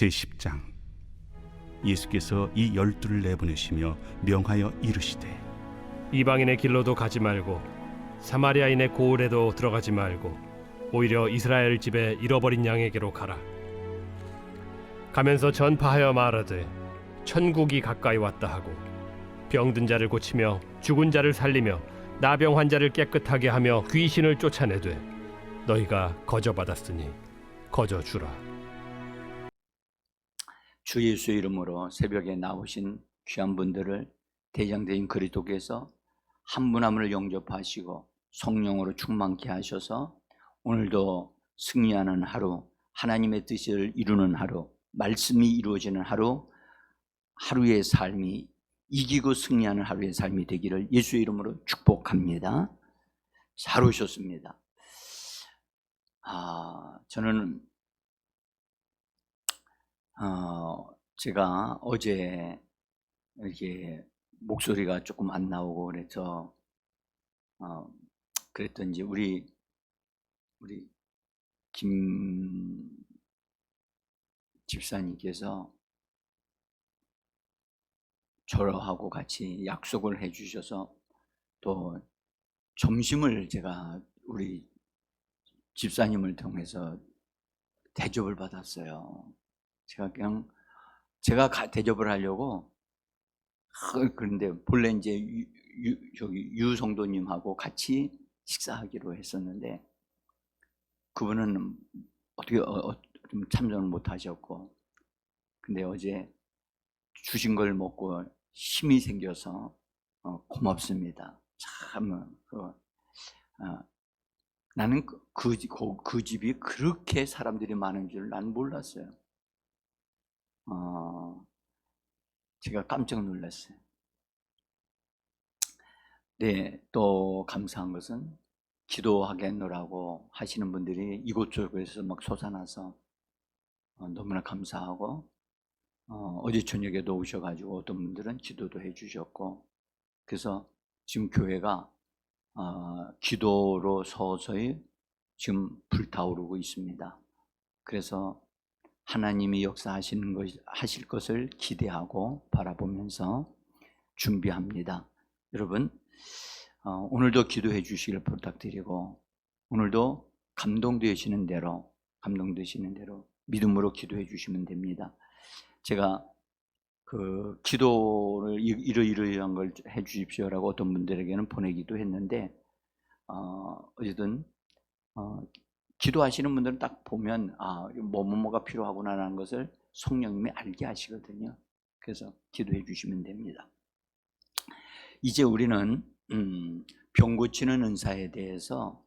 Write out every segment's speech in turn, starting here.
제10장. 예수께서 이 12를 내보내시며 명하여 이르시되 이방인의 길로도 가지 말고 사마리아인의 고을에도 들어가지 말고 오히려 이스라엘 집에 잃어버린 양에게로 가라. 가면서 전파하여 말하되 천국이 가까이 왔다 하고 병든 자를 고치며 죽은 자를 살리며 나병 환자를 깨끗하게 하며 귀신을 쫓아내되 너희가 거저받았으니 거저주라. 주 예수의 이름으로 새벽에 나오신 귀한 분들을 대장되인 그리스도께서 한 분 한 분을 영접하시고 성령으로 충만케 하셔서 오늘도 승리하는 하루, 하나님의 뜻을 이루는 하루, 말씀이 이루어지는 하루, 하루의 삶이 이기고 승리하는 하루의 삶이 되기를 예수의 이름으로 축복합니다. 잘 오셨습니다. 저는 제가 어제 이렇게 목소리가 조금 안 나오고 그래서 그랬던지 우리 김 집사님께서 저하고 같이 약속을 해 주셔서 또 점심을 제가 우리 집사님을 통해서 대접을 받았어요. 제가 대접을 하려고 그런데 본래 이제 유 성도님하고 같이 식사하기로 했었는데 그분은 어떻게 좀 참석을 못 하셨고, 근데 어제 주신 걸 먹고 힘이 생겨서 고맙습니다. 참 나는 그 집이 그렇게 사람들이 많은 줄 난 몰랐어요. 제가 깜짝 놀랐어요. 네, 또 감사한 것은 기도하겠노라고 하시는 분들이 이곳저곳에서 막 솟아나서 너무나 감사하고, 어제 저녁에도 오셔가지고 어떤 분들은 기도도 해주셨고, 그래서 지금 교회가 기도로 서서히 지금 불타오르고 있습니다. 그래서 하나님이 하실 것을 기대하고 바라보면서 준비합니다. 여러분, 오늘도 기도해 주시길 부탁드리고, 오늘도 감동되시는 대로 믿음으로 기도해 주시면 됩니다. 제가 그 기도를 이러이러한 걸 해 주십시오라고 어떤 분들에게는 보내기도 했는데, 어쨌든 기도하시는 분들은 딱 보면 뭐가 필요하구나라는 것을 성령님이 알게 하시거든요. 그래서 기도해 주시면 됩니다. 이제 우리는 병 고치는 은사에 대해서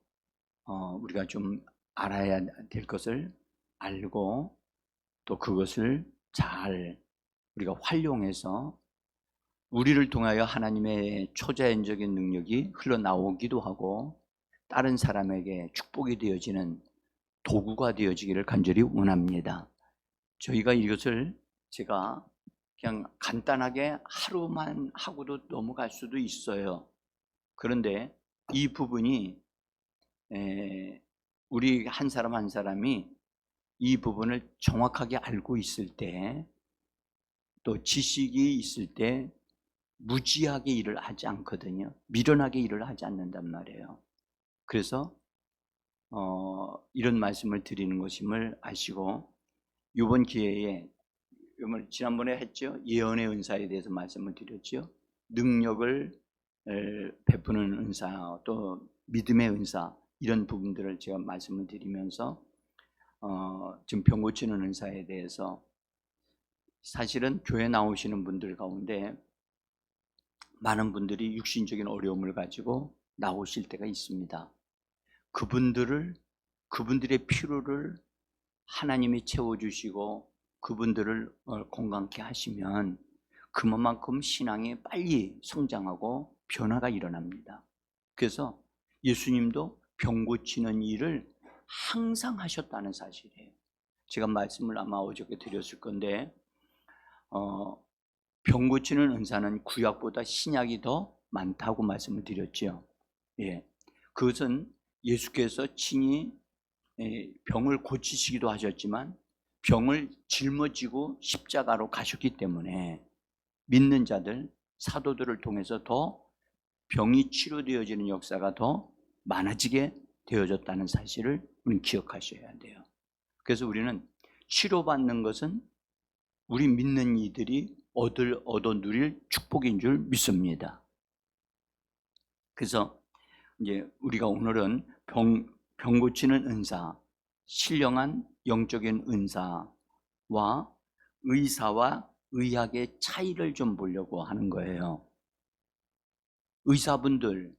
우리가 좀 알아야 될 것을 알고, 또 그것을 잘 우리가 활용해서 우리를 통하여 하나님의 초자연적인 능력이 흘러나오기도 하고 다른 사람에게 축복이 되어지는 도구가 되어지기를 간절히 원합니다. 저희가 이것을 제가 그냥 간단하게 하루만 하고도 넘어갈 수도 있어요. 그런데 이 부분이 우리 한 사람 한 사람이 이 부분을 정확하게 알고 있을 때, 또 지식이 있을 때 무지하게 일을 하지 않거든요. 미련하게 일을 하지 않는단 말이에요. 그래서 이런 말씀을 드리는 것임을 아시고, 이번 기회에 지난번에 했죠. 예언의 은사에 대해서 말씀을 드렸죠. 능력을 베푸는 은사, 또 믿음의 은사, 이런 부분들을 제가 말씀을 드리면서 지금 병 고치는 은사에 대해서, 사실은 교회 나오시는 분들 가운데 많은 분들이 육신적인 어려움을 가지고 나오실 때가 있습니다. 그분들의 필요를 하나님이 채워주시고 그분들을 건강케 하시면 그만큼 신앙이 빨리 성장하고 변화가 일어납니다. 그래서 예수님도 병 고치는 일을 항상 하셨다는 사실이에요. 제가 말씀을 아마 어저께 드렸을 건데, 병 고치는 은사는 구약보다 신약이 더 많다고 말씀을 드렸죠. 예, 그것은 예수께서 친히 병을 고치시기도 하셨지만 병을 짊어지고 십자가로 가셨기 때문에 믿는 자들, 사도들을 통해서 더 병이 치료되어지는 역사가 더 많아지게 되어졌다는 사실을 우리는 기억하셔야 돼요. 그래서 우리는 치료받는 것은 우리 믿는 이들이 얻어 누릴 축복인 줄 믿습니다. 그래서 이제 우리가 오늘은 병 고치는 은사, 신령한 영적인 은사와 의사와 의학의 차이를 좀 보려고 하는 거예요. 의사분들,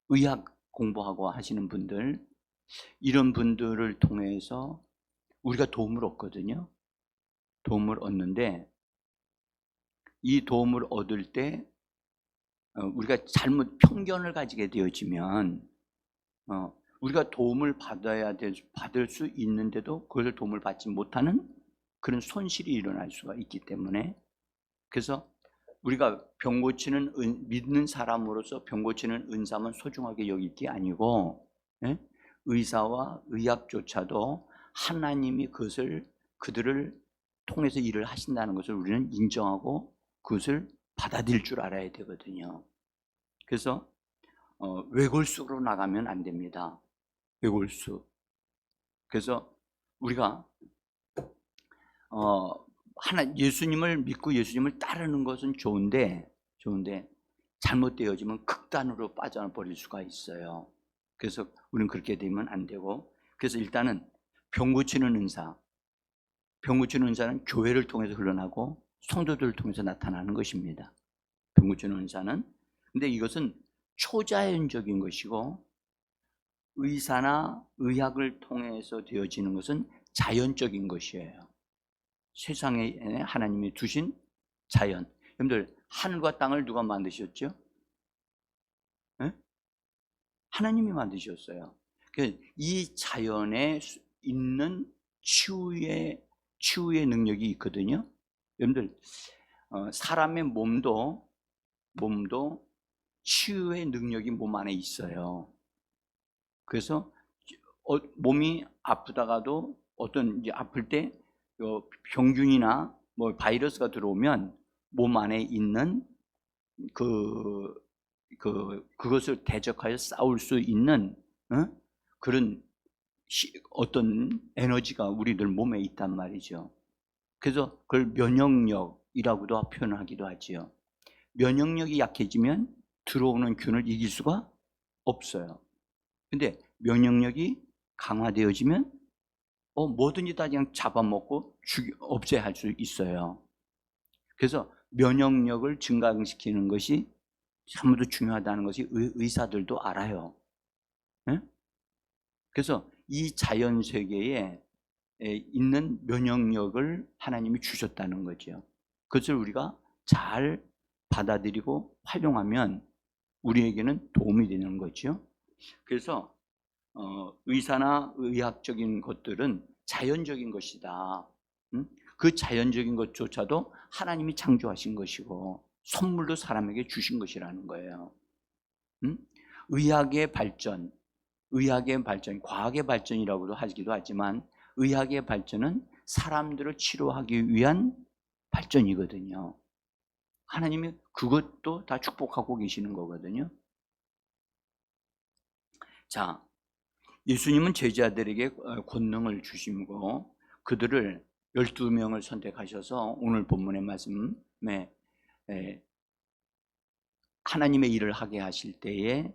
의학 공부하고 하시는 분들, 이런 분들을 통해서 우리가 도움을 얻거든요. 도움을 얻는데 이 도움을 얻을 때 우리가 잘못 편견을 가지게 되어지면 우리가 도움을 받을 수 있는데도 그것을 도움을 받지 못하는 그런 손실이 일어날 수가 있기 때문에, 그래서 우리가 병 고치는 믿는 사람으로서 병 고치는 은사만 소중하게 여길 게 아니고, 의사와 의학조차도 하나님이 그들을 통해서 일을 하신다는 것을 우리는 인정하고 그것을 받아들일 줄 알아야 되거든요. 그래서 외골수로 나가면 안 됩니다. 외골수. 그래서 우리가 예수님을 믿고 예수님을 따르는 것은 좋은데 잘못되어지면 극단으로 빠져버릴 수가 있어요. 그래서 우리는 그렇게 되면 안 되고, 그래서 일단은 병 고치는 은사는 교회를 통해서 흘러나고 성도들을 통해서 나타나는 것입니다. 병 고치는 은사는. 근데 이것은 초자연적인 것이고, 의사나 의학을 통해서 되어지는 것은 자연적인 것이에요. 세상에 하나님이 두신 자연. 여러분들, 하늘과 땅을 누가 만드셨죠? 하나님이 만드셨어요. 이 자연에 있는 치유의 능력이 있거든요. 여러분들, 사람의 몸도 치유의 능력이 몸 안에 있어요. 그래서 몸이 아프다가도 이제 아플 때 병균이나 바이러스가 들어오면 몸 안에 있는 그것을 대적하여 싸울 수 있는 그런 어떤 에너지가 우리들 몸에 있단 말이죠. 그래서 그걸 면역력이라고도 표현하기도 하지요. 면역력이 약해지면 들어오는 균을 이길 수가 없어요. 근데 면역력이 강화되어지면 뭐든지 다 그냥 잡아먹고 없애할 수 있어요. 그래서 면역력을 증강시키는 것이 참으로 중요하다는 것이 의사들도 알아요. 그래서 이 자연 세계에 있는 면역력을 하나님이 주셨다는 거죠. 그것을 우리가 잘 받아들이고 활용하면 우리에게는 도움이 되는 거죠. 그래서 의사나 의학적인 것들은 자연적인 것이다. 그 자연적인 것조차도 하나님이 창조하신 것이고 선물로 사람에게 주신 것이라는 거예요. 의학의 발전, 과학의 발전이라고도 하기도 하지만 의학의 발전은 사람들을 치료하기 위한 발전이거든요. 하나님이 그것도 다 축복하고 계시는 거거든요. 자, 예수님은 제자들에게 권능을 주시고 그들을 12명을 선택하셔서 오늘 본문의 말씀에 하나님의 일을 하게 하실 때에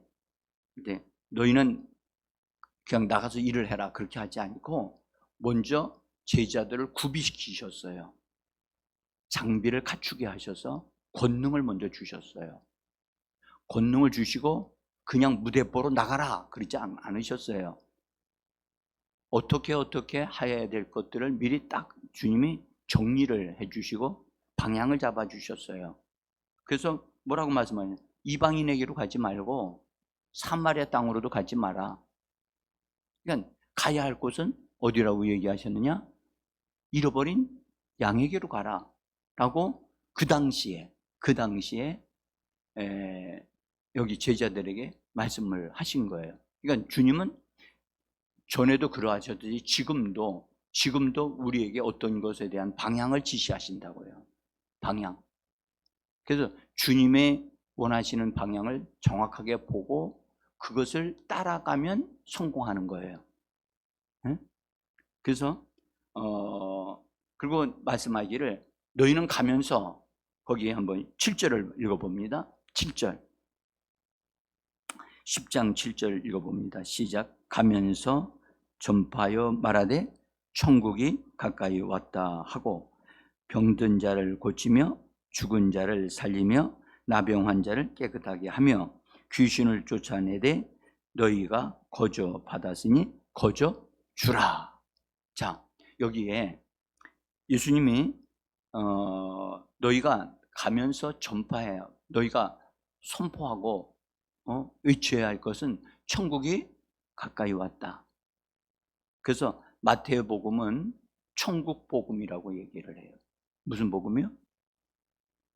너희는 그냥 나가서 일을 해라 그렇게 하지 않고 먼저 제자들을 구비시키셨어요. 장비를 갖추게 하셔서 권능을 먼저 주셨어요. 권능을 주시고 그냥 무대보러 나가라 그러지 않으셨어요. 어떻게 해야 될 것들을 미리 딱 주님이 정리를 해주시고 방향을 잡아주셨어요. 그래서 뭐라고 말씀하냐면 이방인에게로 가지 말고 사마리아 땅으로도 가지 마라. 그러니까 가야 할 곳은 어디라고 얘기하셨느냐? 잃어버린 양에게로 가라 라고 그 당시에 여기 제자들에게 말씀을 하신 거예요. 그러니까 주님은 전에도 그러하셨듯이 지금도 지금도 우리에게 어떤 것에 대한 방향을 지시하신다고요. 방향. 그래서 주님의 원하시는 방향을 정확하게 보고 그것을 따라가면 성공하는 거예요. 네? 그래서 그리고 말씀하기를 너희는 가면서 거기에 한번 7절을 읽어봅니다. 7절 10장 7절 읽어봅니다. 시작. 가면서 전파하여 말하되 천국이 가까이 왔다 하고 병든 자를 고치며 죽은 자를 살리며 나병 환자를 깨끗하게 하며 귀신을 쫓아내되 너희가 거저 받았으니 거저 주라. 자, 여기에 예수님이 너희가 가면서 전파해요. 너희가 선포하고 외쳐야 할 것은 천국이 가까이 왔다. 그래서 마태의 복음은 천국 복음이라고 얘기를 해요. 무슨 복음이요?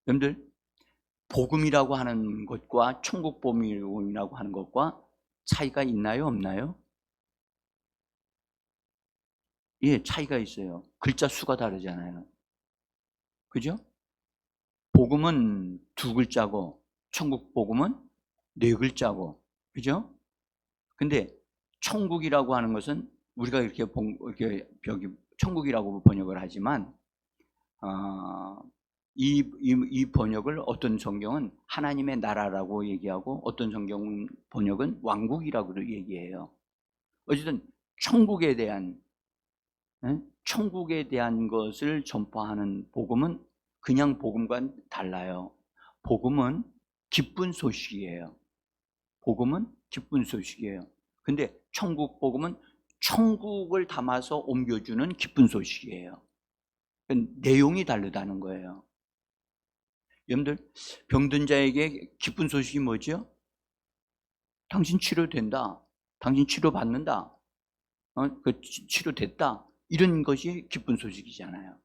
여러분들, 복음이라고 하는 것과 천국 복음이라고 하는 것과 차이가 있나요? 없나요? 예, 차이가 있어요. 글자 수가 다르잖아요. 그죠? 복음은 2글자고 천국 복음은 4글자고, 그죠? 근데 천국이라고 하는 것은 우리가 이렇게 천국이라고 번역을 하지만 이 번역을 어떤 성경은 하나님의 나라라고 얘기하고 어떤 성경 번역은 왕국이라고 얘기해요. 어쨌든 천국에 대한 것을 전파하는 복음은 그냥 복음과는 달라요. 복음은 기쁜 소식이에요. 복음은 기쁜 소식이에요. 근데 천국 복음은 천국을 담아서 옮겨주는 기쁜 소식이에요. 내용이 다르다는 거예요. 여러분들, 병든 자에게 기쁜 소식이 뭐죠? 당신 치료된다. 당신 치료받는다. 치료됐다. 이런 것이 기쁜 소식이잖아요.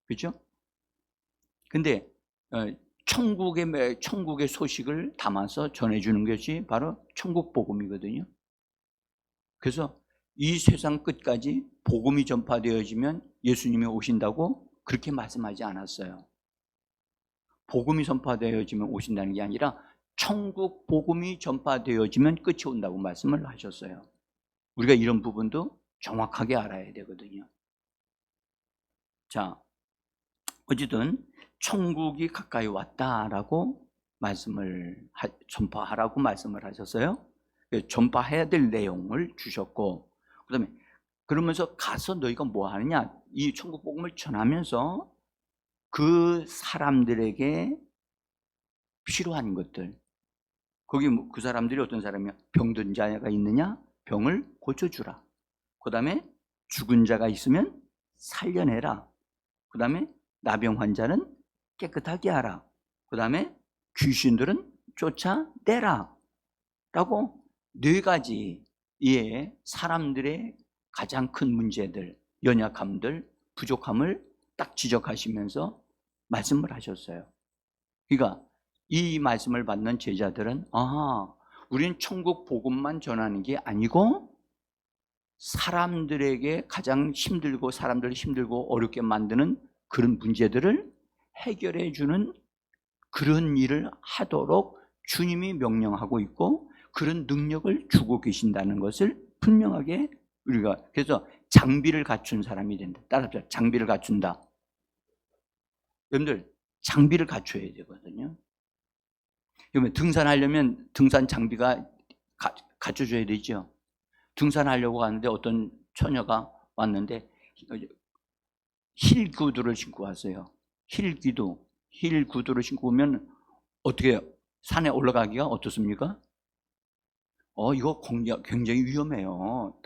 그렇죠? 근데 천국의 소식을 담아서 전해주는 것이 바로 천국 복음이거든요. 그래서 이 세상 끝까지 복음이 전파되어지면 예수님이 오신다고 그렇게 말씀하지 않았어요. 복음이 전파되어지면 오신다는 게 아니라 천국 복음이 전파되어지면 끝이 온다고 말씀을 하셨어요. 우리가 이런 부분도 정확하게 알아야 되거든요. 자, 어쨌든 천국이 가까이 왔다라고 전파하라고 말씀을 하셨어요. 전파해야 될 내용을 주셨고, 그다음에 그러면서 가서 너희가 뭐 하느냐? 이 천국 복음을 전하면서 그 사람들에게 필요한 것들, 거기 그 사람들이 어떤 사람이야? 병든 자가 있느냐? 병을 고쳐주라. 그 다음에 죽은 자가 있으면 살려내라. 그 다음에 나병 환자는 깨끗하게 하라. 그 다음에 귀신들은 쫓아내라. 라고 4가지의 사람들의 가장 큰 문제들, 연약함들, 부족함을 딱 지적하시면서 말씀을 하셨어요. 그러니까 이 말씀을 받는 제자들은 우리는 천국 복음만 전하는 게 아니고 사람들에게 가장 사람들을 힘들고 어렵게 만드는 그런 문제들을 해결해 주는 그런 일을 하도록 주님이 명령하고 있고 그런 능력을 주고 계신다는 것을 분명하게 우리가, 그래서 장비를 갖춘 사람이 된다. 따라서 장비를 갖춘다. 여러분들, 장비를 갖춰야 되거든요. 그러면 등산하려면 등산 장비가 갖춰줘야 되죠. 등산하려고 하는데 어떤 처녀가 왔는데 힐 구두를 신고 왔어요. 힐 구두를 신고 오면 어떻게 해요? 산에 올라가기가 어떻습니까? 이거 굉장히 위험해요.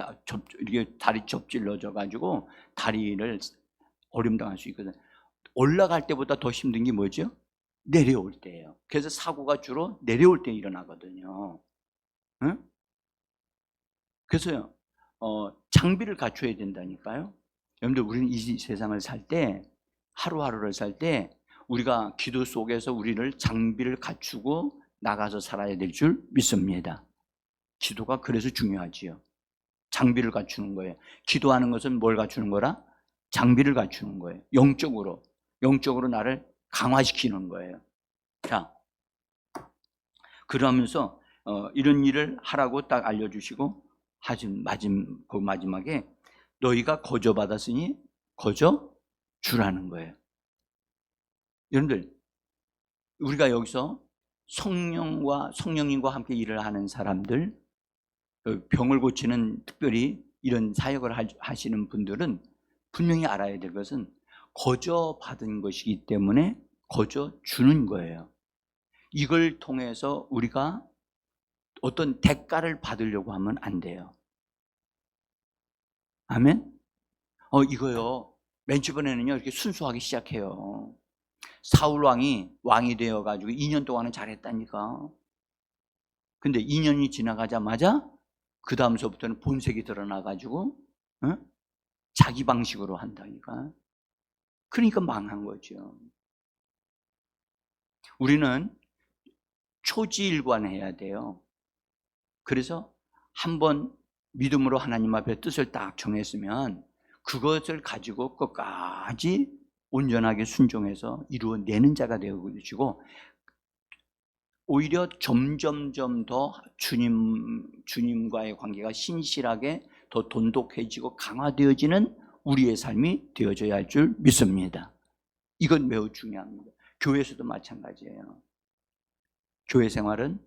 이게 다리 접질러져 가지고 다리를 어림당할 수 있거든. 올라갈 때보다 더 힘든 게 뭐죠? 내려올 때예요. 그래서 사고가 주로 내려올 때 일어나거든요. 응? 그래서요, 장비를 갖춰야 된다니까요. 여러분들, 우리는 이 세상을 살 때, 하루하루를 살 때 우리가 기도 속에서 우리를 장비를 갖추고 나가서 살아야 될 줄 믿습니다. 기도가 그래서 중요하지요. 장비를 갖추는 거예요. 기도하는 것은 뭘 갖추는 거라? 장비를 갖추는 거예요. 영적으로 나를 강화시키는 거예요. 자, 그러면서 이런 일을 하라고 딱 알려주시고 그 마지막에 너희가 거저 받았으니 거저 주라는 거예요. 여러분들, 우리가 여기서 성령님과 함께 일을 하는 사람들, 병을 고치는 특별히 이런 사역을 하시는 분들은 분명히 알아야 될 것은 거저 받은 것이기 때문에 거저 주는 거예요. 이걸 통해서 우리가 어떤 대가를 받으려고 하면 안 돼요. 아멘? 이거요, 맨 처음에는요, 이렇게 순수하게 시작해요. 사울 왕이 되어가지고 2년 동안은 잘했다니까. 근데 2년이 지나가자마자 그 다음서부터는 본색이 드러나가지고 자기 방식으로 한다니까. 그러니까 망한 거죠. 우리는 초지일관해야 돼요. 그래서 한번 믿음으로 하나님 앞에 뜻을 딱 정했으면 그것을 가지고 끝까지 온전하게 순종해서 이루어내는 자가 되어지고, 오히려 점점점 더 주님과의 관계가 신실하게 더 돈독해지고 강화되어지는 우리의 삶이 되어져야 할 줄 믿습니다. 이건 매우 중요합니다. 교회에서도 마찬가지예요. 교회 생활은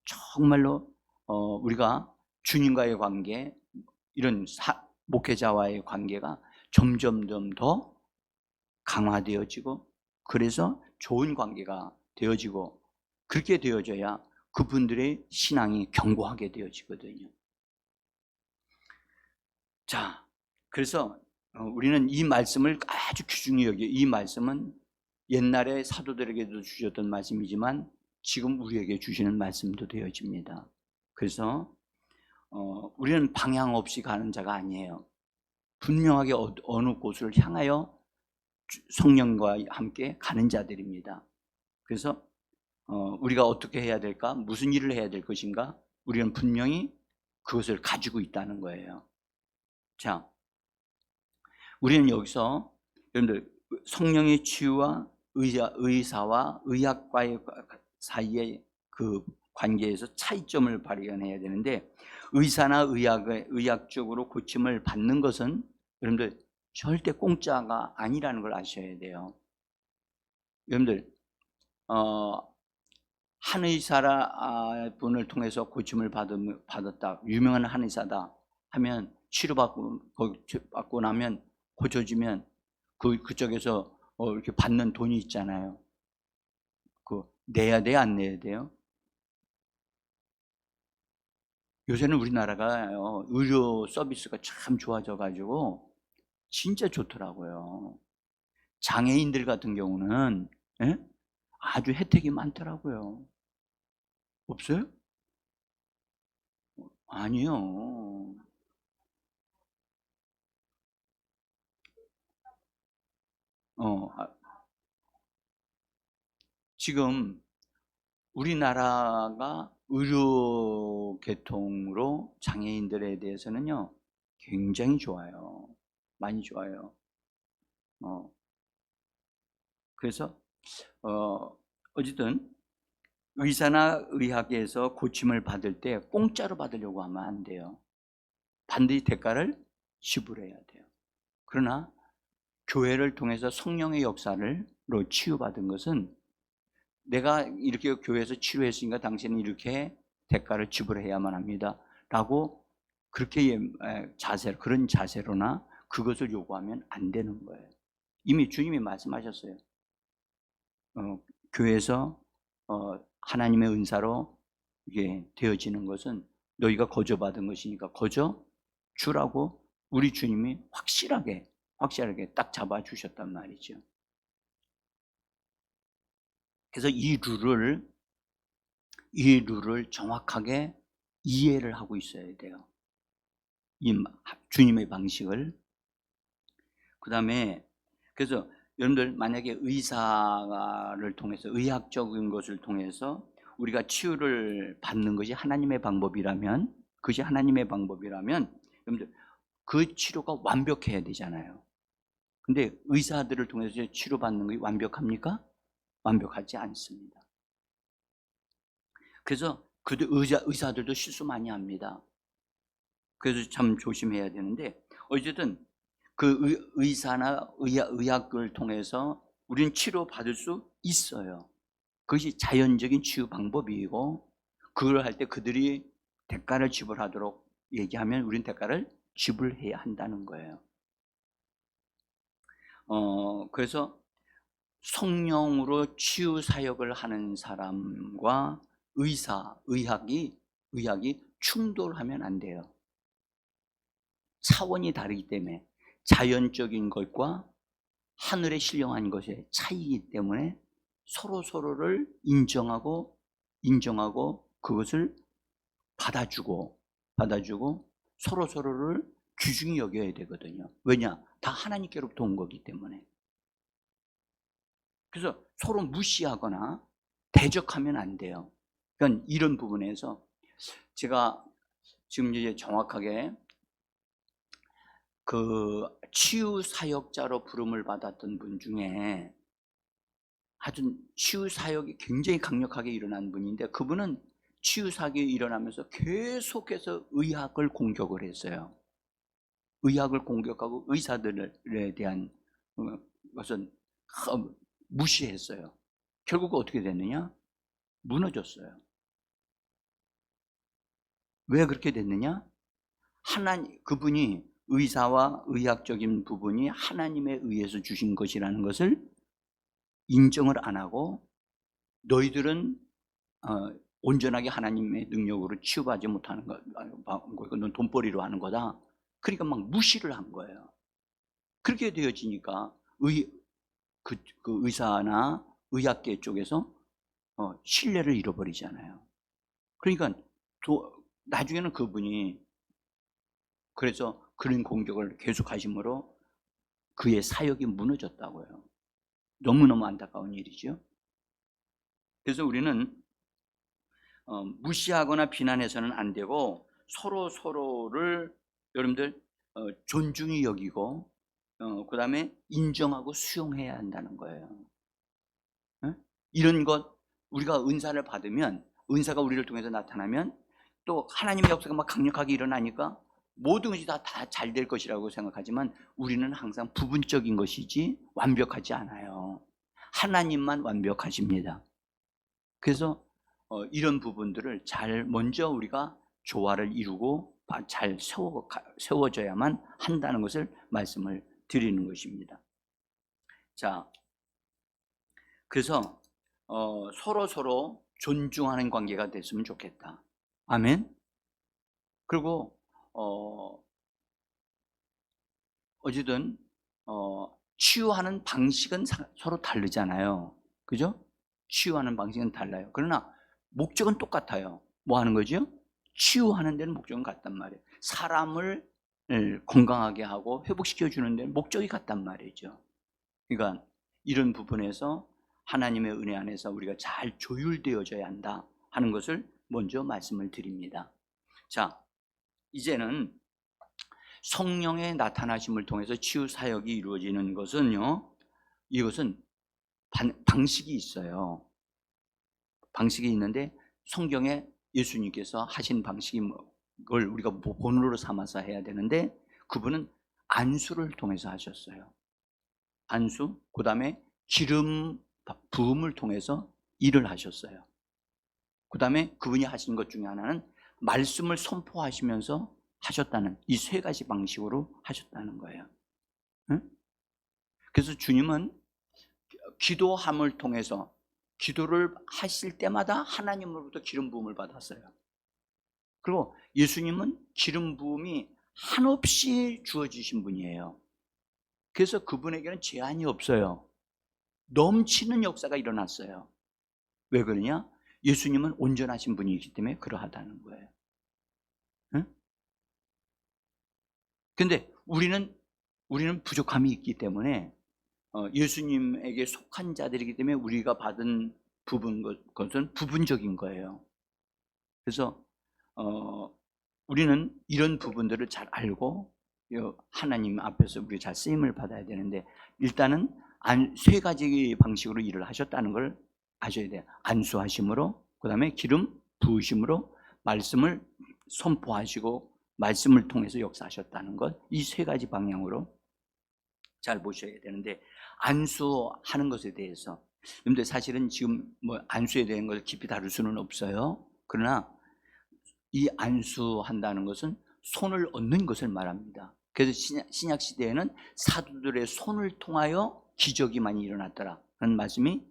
정말로 우리가 주님과의 관계, 이런 목회자와의 관계가 점점점 더 강화되어지고, 그래서 좋은 관계가 되어지고, 그렇게 되어져야 그분들의 신앙이 견고하게 되어지거든요. 자, 그래서 우리는 이 말씀을 아주 귀중히 여겨. 이 말씀은 옛날에 사도들에게도 주셨던 말씀이지만 지금 우리에게 주시는 말씀도 되어집니다. 그래서 우리는 방향 없이 가는 자가 아니에요. 분명하게 어느 곳을 향하여 성령과 함께 가는 자들입니다. 그래서 우리가 어떻게 해야 될까? 무슨 일을 해야 될 것인가? 우리는 분명히 그것을 가지고 있다는 거예요. 자, 우리는 여기서 여러분들 성령의 치유와 의사와 의학과의 사이의 그 관계에서 차이점을 발견해야 되는데, 의사나 의학적으로 고침을 받는 것은 여러분들 절대 공짜가 아니라는 걸 아셔야 돼요. 여러분들 한의사 분을 통해서 고침을 받았다, 유명한 한의사다 하면, 치료받고 나면 고쳐지면 그쪽에서 이렇게 받는 돈이 있잖아요. 내야 돼, 안 내야 돼요? 요새는 우리나라가 의료 서비스가 참 좋아져가지고 진짜 좋더라고요. 장애인들 같은 경우는 아주 혜택이 많더라고요. 없어요? 아니요. 지금 우리나라가 의료 계통으로 장애인들에 대해서는요, 굉장히 좋아요. 많이 좋아요. 그래서 어쨌든 의사나 의학에서 고침을 받을 때 공짜로 받으려고 하면 안 돼요. 반드시 대가를 지불해야 돼요. 그러나 교회를 통해서 성령의 역사로 치유받은 것은, 내가 이렇게 교회에서 치료했으니까 당신은 이렇게 대가를 지불해야만 합니다 라고 그렇게 그런 자세로나 그것을 요구하면 안 되는 거예요. 이미 주님이 말씀하셨어요. 교회에서 하나님의 은사로 이게 되어지는 것은 너희가 거저 받은 것이니까 거저 주라고 우리 주님이 확실하게 딱 잡아주셨단 말이죠. 그래서 이 룰을 정확하게 이해를 하고 있어야 돼요. 이 주님의 방식을. 그 다음에 그래서 여러분들 만약에 의사를 통해서, 의학적인 것을 통해서 우리가 치유를 받는 것이 하나님의 방법이라면, 여러분들 그 치료가 완벽해야 되잖아요. 근데 의사들을 통해서 치료받는 것이 완벽합니까? 완벽하지 않습니다. 그래서 의사들도 실수 많이 합니다. 그래서 참 조심해야 되는데, 어쨌든 그 의사나 의학을 통해서 우리는 치료받을 수 있어요. 그것이 자연적인 치유 방법이고, 그걸 할 때 그들이 대가를 지불하도록 얘기하면 우리는 대가를 지불해야 한다는 거예요. 그래서 성령으로 치유 사역을 하는 사람과 의학이 충돌하면 안 돼요. 차원이 다르기 때문에, 자연적인 것과 하늘에 신령한 것의 차이이기 때문에 서로를 인정하고 그것을 받아주고 서로를 귀중히 여겨야 되거든요. 왜냐? 다 하나님께로부터 온 거기 때문에. 그래서 서로 무시하거나 대적하면 안 돼요. 그러니까 이런 부분에서 제가 지금 이제 정확하게 그 치유 사역자로 부름을 받았던 분 중에 아주 치유 사역이 굉장히 강력하게 일어난 분인데, 그분은 치유 사역이 일어나면서 계속해서 의학을 공격을 했어요. 의학을 공격하고 의사들에 대한 것은 무시했어요. 결국 어떻게 됐느냐? 무너졌어요. 왜 그렇게 됐느냐? 그분이 의사와 의학적인 부분이 하나님에 의해서 주신 것이라는 것을 인정을 안 하고, 너희들은 온전하게 하나님의 능력으로 치유하지 못하는 거, 넌 돈벌이로 하는 거다. 그러니까 막 무시를 한 거예요. 그렇게 되어지니까 그 의사나 의학계 쪽에서 신뢰를 잃어버리잖아요. 그러니까 나중에는 그분이 그래서 그런 공격을 계속 하심으로 그의 사역이 무너졌다고요. 너무너무 안타까운 일이죠. 그래서 우리는 무시하거나 비난해서는 안 되고, 서로를 여러분들 존중히 여기고 그 다음에 인정하고 수용해야 한다는 거예요. 이런 것, 우리가 은사를 받으면, 은사가 우리를 통해서 나타나면, 또 하나님의 역사가 막 강력하게 일어나니까 모든 것이 다 잘 될 것이라고 생각하지만, 우리는 항상 부분적인 것이지 완벽하지 않아요. 하나님만 완벽하십니다. 그래서 이런 부분들을 잘 먼저 우리가 조화를 이루고 잘 세워져야만 한다는 것을 말씀을 드리는 것입니다. 자, 그래서 서로 존중하는 관계가 됐으면 좋겠다. 아멘. 그리고 어쨌든 치유하는 방식은 서로 다르잖아요. 그죠? 치유하는 방식은 달라요. 그러나 목적은 똑같아요. 뭐 하는 거죠? 치유하는 데는 목적은 같단 말이에요. 사람을 건강하게 하고 회복시켜 주는 데는 목적이 같단 말이죠. 그러니까 이런 부분에서 하나님의 은혜 안에서 우리가 잘 조율되어져야 한다 하는 것을 먼저 말씀을 드립니다. 자, 이제는 성령의 나타나심을 통해서 치유 사역이 이루어지는 것은요, 이것은 방식이 있어요. 방식이 있는데, 성경에 예수님께서 하신 방식이 걸 우리가 본으로 삼아서 해야 되는데, 그분은 안수를 통해서 하셨어요. 안수, 그 다음에 기름 부음을 통해서 일을 하셨어요. 그 다음에 그분이 하신 것 중에 하나는 말씀을 선포하시면서 하셨다는, 이 세 가지 방식으로 하셨다는 거예요. 응? 그래서 주님은 기도함을 통해서 기도를 하실 때마다 하나님으로부터 기름 부음을 받았어요. 그리고 예수님은 기름 부음이 한없이 주어지신 분이에요. 그래서 그분에게는 제한이 없어요. 넘치는 역사가 일어났어요. 왜 그러냐? 예수님은 온전하신 분이기 때문에 그러하다는 거예요. 응? 근데 우리는 부족함이 있기 때문에 예수님에게 속한 자들이기 때문에 우리가 받은 것은 부분적인 거예요. 그래서 우리는 이런 부분들을 잘 알고 하나님 앞에서 우리 잘 쓰임을 받아야 되는데, 일단은 세 가지 방식으로 일을 하셨다는 걸 아셔야 돼요. 안수하심으로, 그 다음에 기름 부으심으로, 말씀을 선포하시고 말씀을 통해서 역사하셨다는 것, 이 세 가지 방향으로 잘 보셔야 되는데, 안수하는 것에 대해서 여러분들 사실은 지금 뭐 안수에 대한 것을 깊이 다룰 수는 없어요. 그러나 이 안수한다는 것은 손을 얻는 것을 말합니다. 그래서 신약 시대에는 사도들의 손을 통하여 기적이 많이 일어났더라 라는 말씀이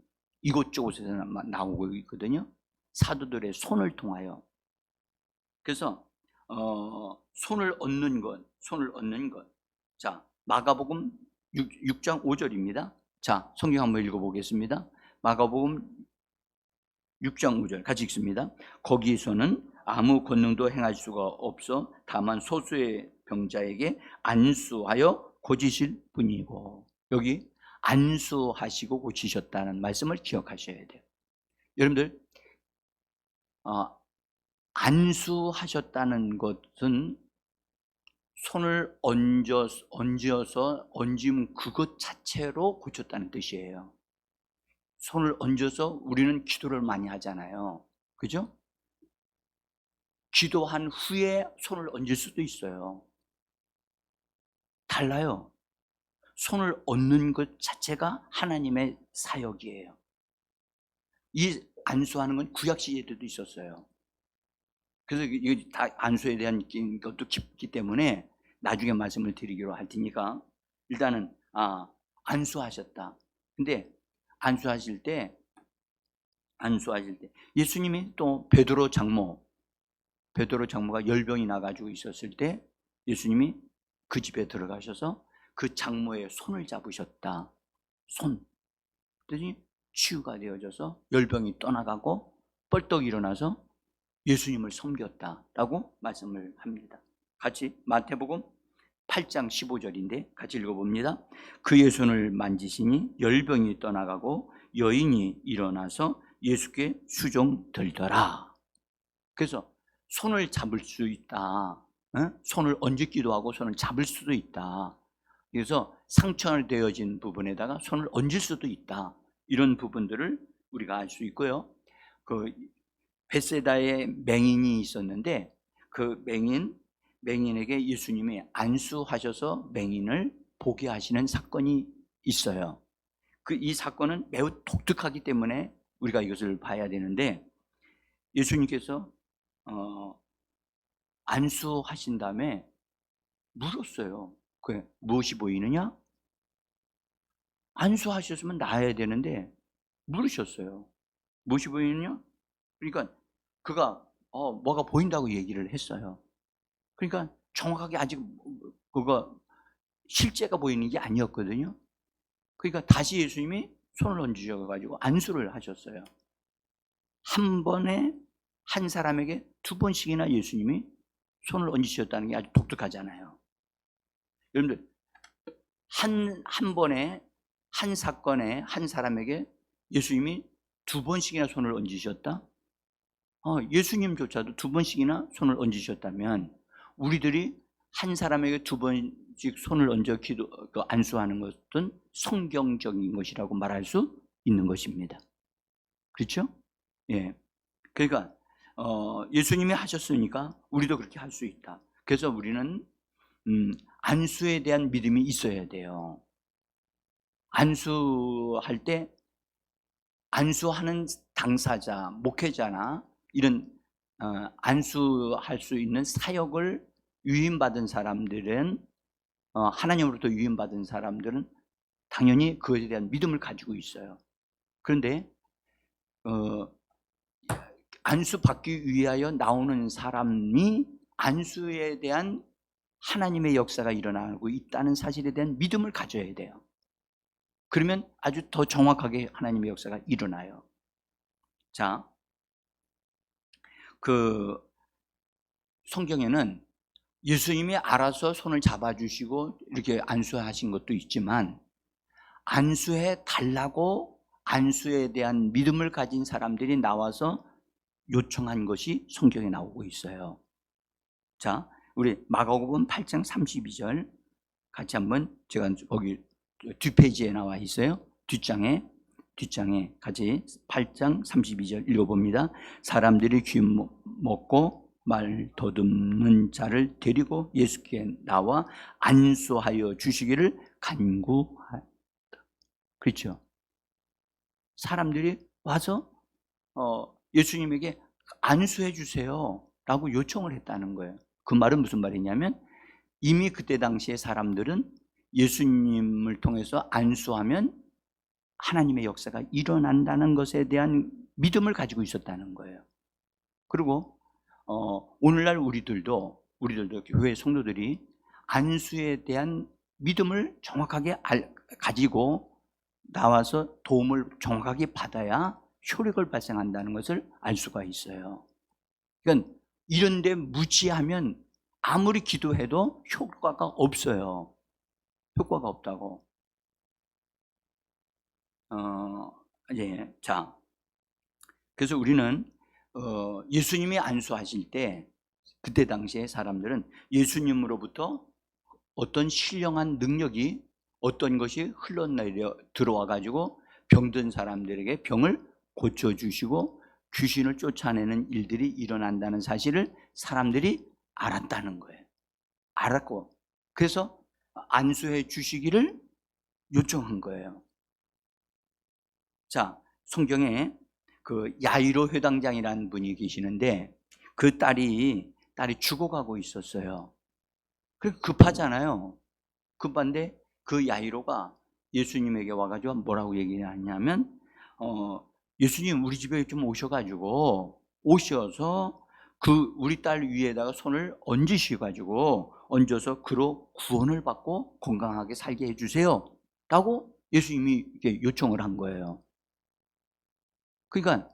이곳저곳에서 나오고 있거든요. 사도들의 손을 통하여. 그래서 손을 얻는 것. 자, 마가복음 6장 5절입니다. 자, 성경 한번 읽어보겠습니다. 마가복음 6장 5절 같이 읽습니다. 거기에서는 아무 권능도 행할 수가 없어 다만 소수의 병자에게 안수하여 고치실 뿐이고, 여기 안수하시고 고치셨다는 말씀을 기억하셔야 돼요. 여러분들, 안수하셨다는 것은 손을 얹으면 그것 자체로 고쳤다는 뜻이에요. 손을 얹어서 우리는 기도를 많이 하잖아요. 그죠? 기도한 후에 손을 얹을 수도 있어요. 달라요. 손을 얹는 것 자체가 하나님의 사역이에요. 이 안수하는 건 구약 시대에도 있었어요. 그래서 이거 다 안수에 대한 것도 깊기 때문에 나중에 말씀을 드리기로 할 테니까, 일단은 안수하셨다. 근데 안수하실 때 예수님이 또 베드로 장모가 열병이 나가지고 있었을 때 예수님이 그 집에 들어가셔서 그 장모의 손을 잡으셨다. 그랬더니 치유가 되어져서 열병이 떠나가고 뻘떡 일어나서 예수님을 섬겼다라고 말씀을 합니다. 같이 마태복음 8장 15절인데 같이 읽어봅니다. 그의 손을 만지시니 열병이 떠나가고 여인이 일어나서 예수께 수종들더라. 그래서 손을 잡을 수 있다. 손을 얹기도 하고 손을 잡을 수도 있다. 그래서 상처되어진 부분에다가 손을 얹을 수도 있다. 이런 부분들을 우리가 알 수 있고요. 그 베세다에 맹인이 있었는데 그 맹인에게 예수님이 안수하셔서 맹인을 보게 하시는 사건이 있어요. 이 사건은 매우 독특하기 때문에 우리가 이것을 봐야 되는데, 예수님께서 안수하신 다음에 물었어요. 그게 무엇이 보이느냐? 안수하셨으면 나아야 되는데 물으셨어요. 무엇이 보이느냐? 그러니까 그가 뭐가 보인다고 얘기를 했어요. 그러니까 정확하게 아직 그거 실제가 보이는 게 아니었거든요. 그러니까 다시 예수님이 손을 얹으셔가지고 안수를 하셨어요. 한 번에 한 사람에게 두 번씩이나 예수님이 손을 얹으셨다는 게 아주 독특하잖아요. 여러분들, 한 번에 한 사건에 한 사람에게 예수님이 두 번씩이나 손을 얹으셨다? 예수님조차도 두 번씩이나 손을 얹으셨다면 우리들이 한 사람에게 두 번씩 손을 얹어 안수하는 것은 성경적인 것이라고 말할 수 있는 것입니다. 그렇죠? 예. 그러니까 예수님이 하셨으니까 우리도 그렇게 할 수 있다. 그래서 우리는 안수에 대한 믿음이 있어야 돼요. 안수할 때 안수하는 당사자, 목회자나 이런 안수할 수 있는 사역을 위임받은 사람들은, 하나님으로부터 위임받은 사람들은 당연히 그것에 대한 믿음을 가지고 있어요. 그런데 안수받기 위하여 나오는 사람이 안수에 대한 하나님의 역사가 일어나고 있다는 사실에 대한 믿음을 가져야 돼요. 그러면 아주 더 정확하게 하나님의 역사가 일어나요. 자, 그 성경에는 예수님이 알아서 손을 잡아주시고 이렇게 안수하신 것도 있지만, 안수해 달라고 안수에 대한 믿음을 가진 사람들이 나와서 요청한 것이 성경에 나오고 있어요. 자, 우리 마가복음 8장 32절 같이 한번, 제가 거기 뒷페이지에 나와 있어요. 뒷장에 같이 8장 32절 읽어봅니다. 사람들이 귀 먹고 말 더듬는 자를 데리고 예수께 나와 안수하여 주시기를 간구하였다. 그렇죠? 사람들이 와서 예수님에게 안수해 주세요 라고 요청을 했다는 거예요. 그 말은 무슨 말이냐면, 이미 그때 당시에 사람들은 예수님을 통해서 안수하면 하나님의 역사가 일어난다는 것에 대한 믿음을 가지고 있었다는 거예요. 그리고 오늘날 우리들도 교회 성도들이 안수에 대한 믿음을 정확하게 가지고 나와서 도움을 정확하게 받아야 효력을 발생한다는 것을 알 수가 있어요. 그러니까 이런 데 무지하면 아무리 기도해도 효과가 없어요. 효과가 없다고. 예. 자, 그래서 우리는 예수님이 안수하실 때 그때 당시에 사람들은 예수님으로부터 어떤 신령한 능력이, 어떤 것이 흘러내려 들어와 가지고 병든 사람들에게 병을 고쳐주시고 귀신을 쫓아내는 일들이 일어난다는 사실을 사람들이 알았다는 거예요. 알았고, 그래서 안수해 주시기를 요청한 거예요. 자, 성경에 그 야이로 회당장이라는 분이 계시는데, 그 딸이 죽어가고 있었어요. 그래서 급하잖아요. 급한데 그 야이로가 예수님에게 와가지고 뭐라고 얘기하냐면, 예수님 우리 집에 좀 오셔서 그 우리 딸 위에다가 손을 얹어서 그로 구원을 받고 건강하게 살게 해주세요 라고 예수님이 이렇게 요청을 한 거예요. 그러니까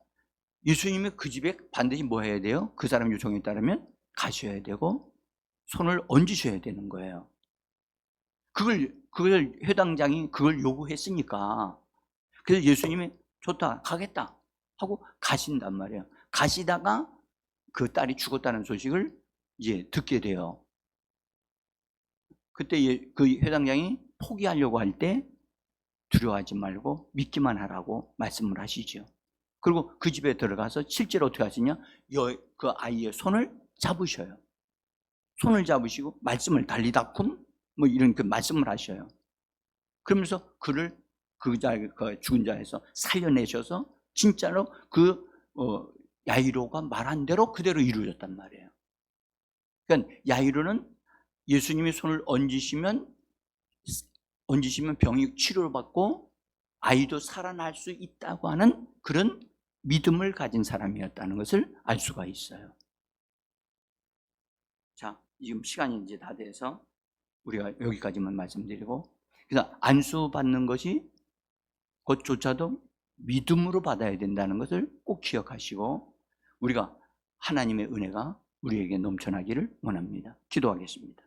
예수님이 그 집에 반드시 뭐 해야 돼요? 그 사람 요청에 따르면 가셔야 되고 손을 얹으셔야 되는 거예요. 그걸 회당장이 그걸 요구했으니까, 그래서 예수님이 좋다, 가겠다 하고 가신단 말이에요. 가시다가 그 딸이 죽었다는 소식을 이제 듣게 돼요. 그때 그 회당장이 포기하려고 할 때 두려워하지 말고 믿기만 하라고 말씀을 하시죠. 그리고 그 집에 들어가서 실제로 어떻게 하시냐, 그 아이의 손을 잡으셔요. 손을 잡으시고 말씀을 달리다쿰 뭐 이런 그 말씀을 하셔요. 그러면서 그를 그 죽은 자에서 살려내셔서 진짜로 그 야이로가 말한 대로 그대로 이루어졌단 말이에요. 그러니까 야이로는 예수님이 손을 얹으시면 병이 치료를 받고 아이도 살아날 수 있다고 하는 그런 믿음을 가진 사람이었다는 것을 알 수가 있어요. 자, 지금 시간이 이제 다 돼서 우리가 여기까지만 말씀드리고, 그래서 안수 받는 것이 그것조차도 믿음으로 받아야 된다는 것을 꼭 기억하시고, 우리가 하나님의 은혜가 우리에게 넘쳐나기를 원합니다. 기도하겠습니다.